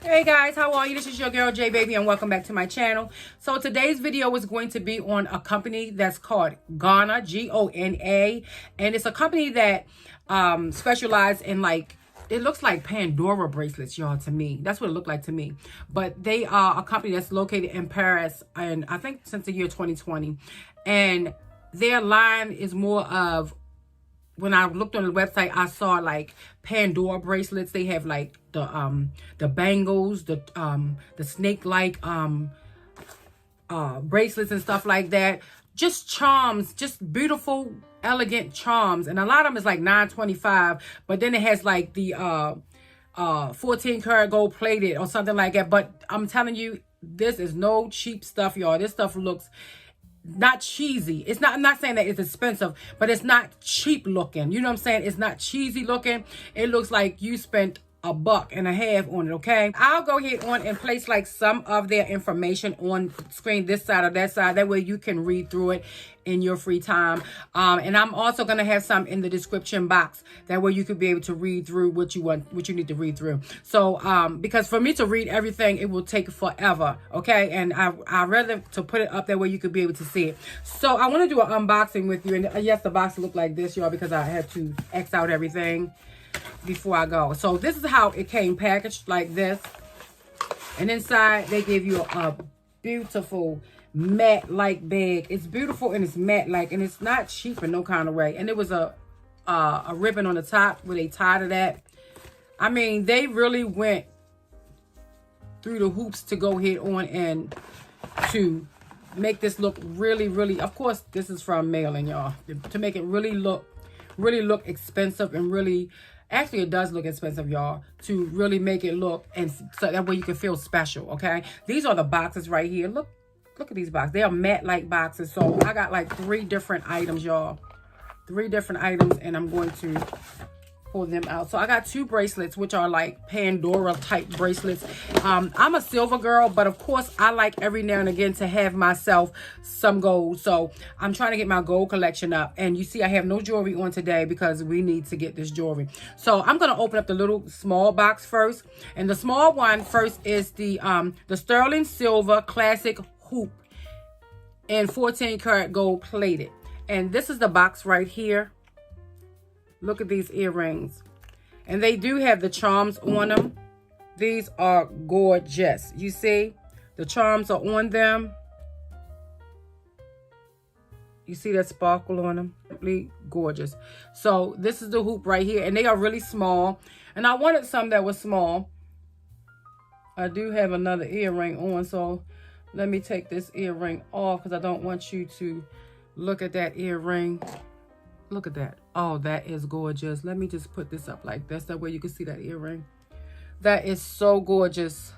Hey guys, how are you? This is your girl J Baby and welcome back to my channel. So today's video is going to be on a company that's called GONA, G-O-N-A, and it's a company that specializes in, like, it looks like Pandora bracelets, y'all, to me. That's what it looked like to me. But they are a company that's located in Paris, and I think since the year 2020. And their line is more of, when I looked on the website, I saw like Pandora bracelets. They have like the bangles, the snake-like bracelets and stuff like that. Just charms, just beautiful, elegant charms. And a lot of them is like $9.25, but then it has like the 14 karat gold plated or something like that. But I'm telling you, this is no cheap stuff, y'all. This stuff looks not cheesy. It's not, I'm not saying that it's expensive, but it's not cheap looking. You know what I'm saying? It's not cheesy looking. It looks like you spent $1.50 on it, okay? I'll go ahead on and place like some of their information on screen, this side or that side. That way you can read through it in your free time. And I'm also gonna have some in the description box. That way you could be able to read through what you want, what you need to read through. So because for me to read everything, it will take forever, okay? And I rather to put it up that way you could be able to see it. So I want to do an unboxing with you. And yes, the box look like this, y'all, because I had to X out everything before I go. So this is how it came packaged, like this. And inside they give you a beautiful matte like bag. It's beautiful and it's matte like, and it's not cheap in no kind of way. And it was a ribbon on the top where they tied it at. I mean, they really went through the hoops to go ahead on and to make this look really, really, of course this is from mailing, y'all, to make it really look expensive and really, actually it does look expensive, y'all, to really make it look, and so that way you can feel special, okay? These are the boxes right here. Look at these boxes. They are matte like boxes. So I got like 3 different items, y'all. 3 different items, and I'm going to pull them out. So I got 2 bracelets, which are like Pandora type bracelets. I'm a silver girl, but of course I like every now and again to have myself some gold. So I'm trying to get my gold collection up. And you see I have no jewelry on today because we need to get this jewelry. So I'm going to open up the little small box first. And the small one first is the sterling silver classic hoop in 14 karat gold plated. And this is the box right here. Look at these earrings. And they do have the charms on them. These are gorgeous. You see? The charms are on them. You see that sparkle on them? Really gorgeous. So this is the hoop right here. And they are really small. And I wanted some that was small. I do have another earring on. So let me take this earring off because I don't want you to look at that earring. Look at that. Oh, that is gorgeous. Let me just put this up like this. That way you can see that earring. That is so gorgeous.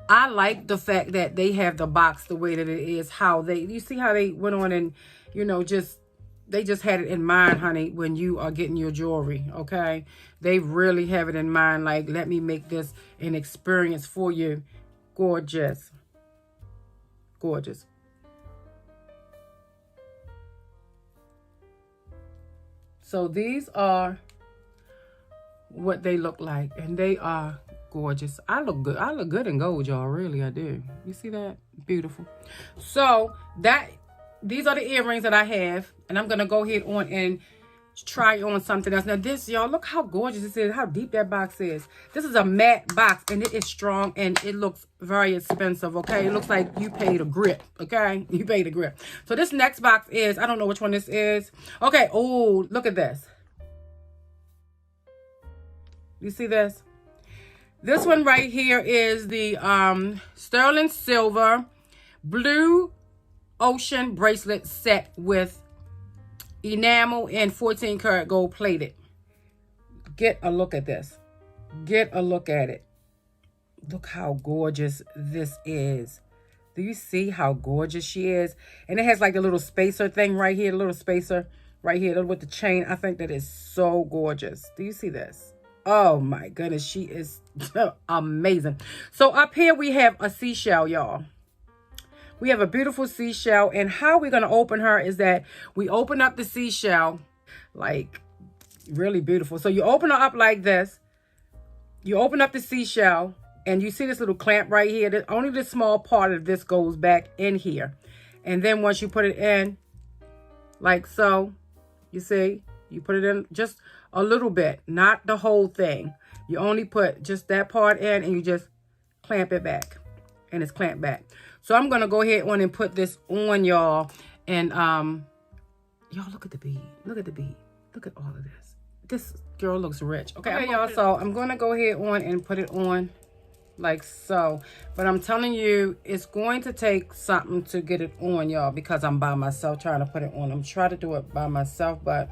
I like the fact that they have the box the way that it is. How they, you see how they went on and, you know, they just had it in mind, honey, when you are getting your jewelry, okay? They really have it in mind. Like, let me make this an experience for you. Gorgeous. Gorgeous. So these are what they look like, and they are gorgeous. I look good. I look good in gold, y'all. Really, I do. You see that? Beautiful. So these are the earrings that I have, and I'm gonna go ahead on and try on something else. Now this, y'all, look how gorgeous this is, how deep that box is. This is a matte box, and it is strong, and it looks very expensive, okay? It looks like you paid a grip, okay? You paid a grip. So this next box is, I don't know which one this is. Okay, oh, look at this. You see this? This one right here is the sterling silver blue ocean bracelet set with enamel and 14 karat gold plated. Get a look at this. Get a look at it. Look how gorgeous this is. Do you see how gorgeous she is? And it has like a little spacer thing right here, a little spacer right here with the chain. I think that is so gorgeous. Do you see this? Oh my goodness, she is amazing. So up here we have a seashell, y'all. We have a beautiful seashell, and how we're going to open her is that we open up the seashell, like, really beautiful. So you open her up like this, You open up the seashell and you see this little clamp right here. Only the small part of this goes back in here. And then once you put it in, like so, you see, you put it in just a little bit, not the whole thing. You only put just that part in and you just clamp it back. And it's clamped back. So I'm going to go ahead on and put this on, y'all. And y'all, look at the bead. Look at the bead. Look at all of this. This girl looks rich. Okay, y'all, so I'm going to go ahead on and put it on like so. But I'm telling you, it's going to take something to get it on, y'all, because I'm by myself trying to put it on. I'm trying to do it by myself, but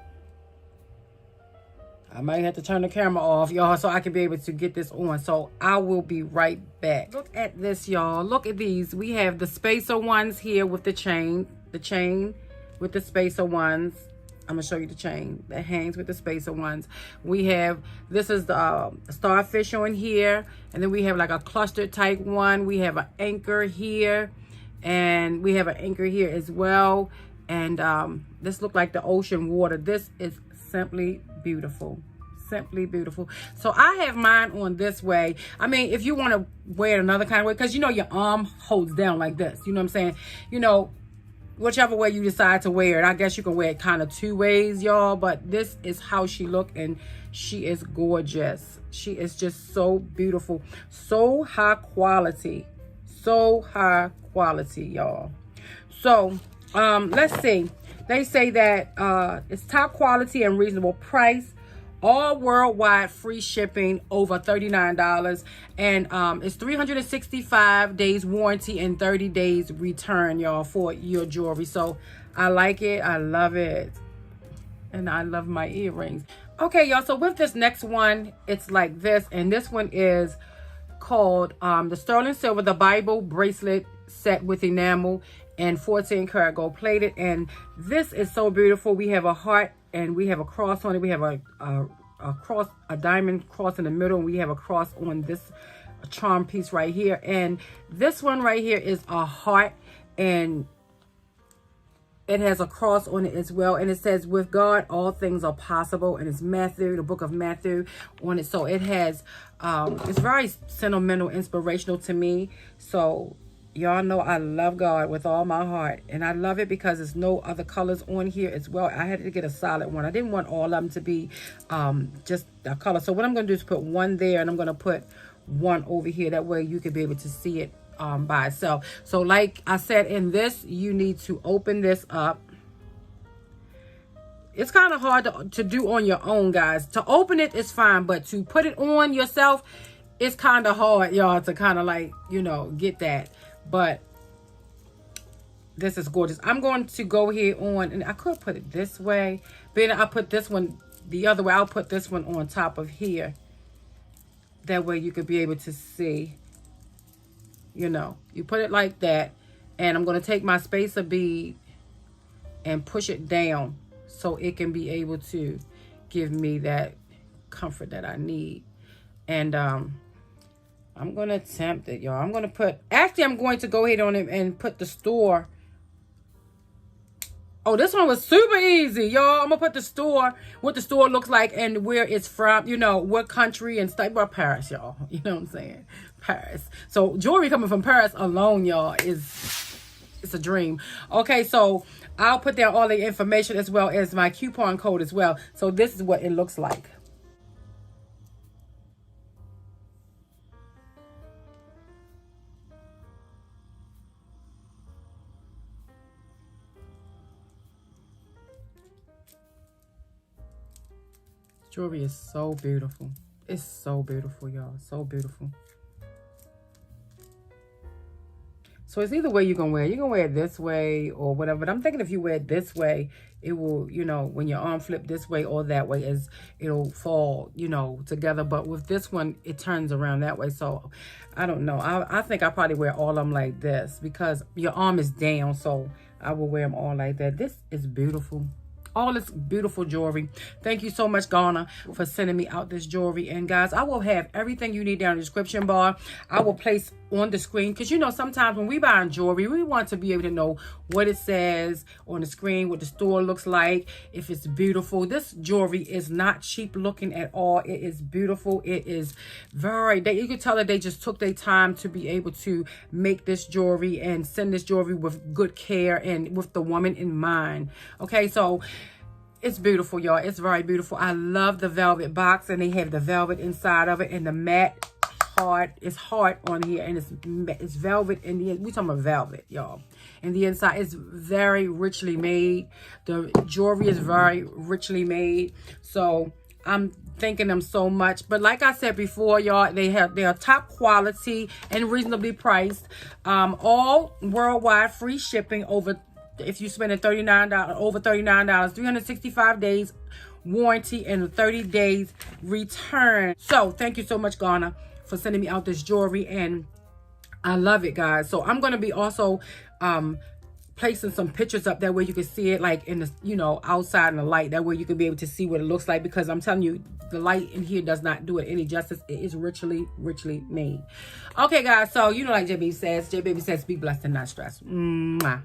I might have to turn the camera off, y'all, so I can be able to get this on. So I will be right back. Look at this, y'all. Look at these. We have the spacer ones here with the chain with the spacer ones. I'm gonna show you the chain that hangs with the spacer ones. We have, this is the starfish on here, and then we have like a cluster type one. We have an anchor here, and we have an anchor here as well. And this look like the ocean water. This is simply beautiful. Simply beautiful. So I have mine on this way. I mean, if you want to wear it another kind of way, because you know your arm holds down like this, you know what I'm saying? You know, whichever way you decide to wear it. I guess you can wear it kind of two ways, y'all, but this is how she look, and she is gorgeous. She is just so beautiful, so high quality, y'all. So let's see. They say that it's top quality and reasonable price, all worldwide, free shipping, over $39, and it's 365 days warranty and 30 days return, y'all, for your jewelry. So I like it. I love it. And I love my earrings. Okay, y'all, so with this next one, it's like this, and this one is called the Sterling Silver, the Bible bracelet set with enamel and 14 karat gold plated. And this is so beautiful. We have a heart and we have a cross on it. We have a cross, a diamond cross in the middle, and we have a cross on this charm piece right here. And this one right here is a heart, and it has a cross on it as well, and it says, with God all things are possible, and it's Matthew, the book of Matthew on it. So it has it's very sentimental, inspirational to me. So y'all know I love God with all my heart, and I love it because there's no other colors on here as well. I had to get a solid one. I didn't want all of them to be just a color. So what I'm going to do is put one there, and I'm going to put one over here. That way you can be able to see it by itself. So like I said, in this, you need to open this up. It's kind of hard to do on your own, guys. To open it is fine, but to put it on yourself, it's kind of hard, y'all, to kind of like, you know, get that. But this is gorgeous. I'm going to go here on, and I could put it this way, but I put this one the other way. I'll put this one on top of here. That way you could be able to see, you know, you put it like that. And I'm going to take my spacer bead and push it down so it can be able to give me that comfort that I need. And I'm going to attempt it, y'all. I'm going to put, actually, I'm going to go ahead on it and put the store. Oh, this one was super easy, y'all. I'm going to put the store, what the store looks like and where it's from, you know, what country and stuff. Well, Paris, y'all. You know what I'm saying? Paris. So jewelry coming from Paris alone, y'all, it's a dream. Okay, so I'll put down all the information as well as my coupon code as well. So this is what it looks like. Jewelry is so beautiful. It's so beautiful, y'all. So beautiful. So it's either way you're going to wear it. You're going to wear it this way or whatever. But I'm thinking if you wear it this way, it will, you know, when your arm flip this way or that way, it'll fall, you know, together. But with this one, it turns around that way. So I don't know. I think I probably wear all of them like this because your arm is down. So I will wear them all like that. This is beautiful. All this beautiful jewelry. Thank you so much, GONA, for sending me out this jewelry. And guys, I will have everything you need down in the description bar. I will place on the screen, because you know sometimes when we buy jewelry, we want to be able to know what it says on the screen, what the store looks like, if it's beautiful. This jewelry is not cheap looking at all. It is beautiful. It is you can tell that they just took their time to be able to make this jewelry and send this jewelry with good care and with the woman in mind. Okay, so it's beautiful, y'all. It's very beautiful. I love the velvet box, and they have the velvet inside of it, and the matte hard. It's hard on here, and it's velvet in the, we talking about velvet, y'all. And the inside is very richly made. The jewelry is very richly made. So I'm thanking them so much. But like I said before, y'all, they are top quality and reasonably priced. All worldwide free shipping over, if you spend $39, over $39, 365 days warranty and 30 days return. So thank you so much, GONA, for sending me out this jewelry, and I love it, guys. So I'm going to be also placing some pictures up, that way you can see it like in the, you know, outside in the light. That way you can be able to see what it looks like, because I'm telling you, the light in here does not do it any justice. It is richly made. Okay, guys, so you know, like J Baby says, be blessed and not stressed. Mwah.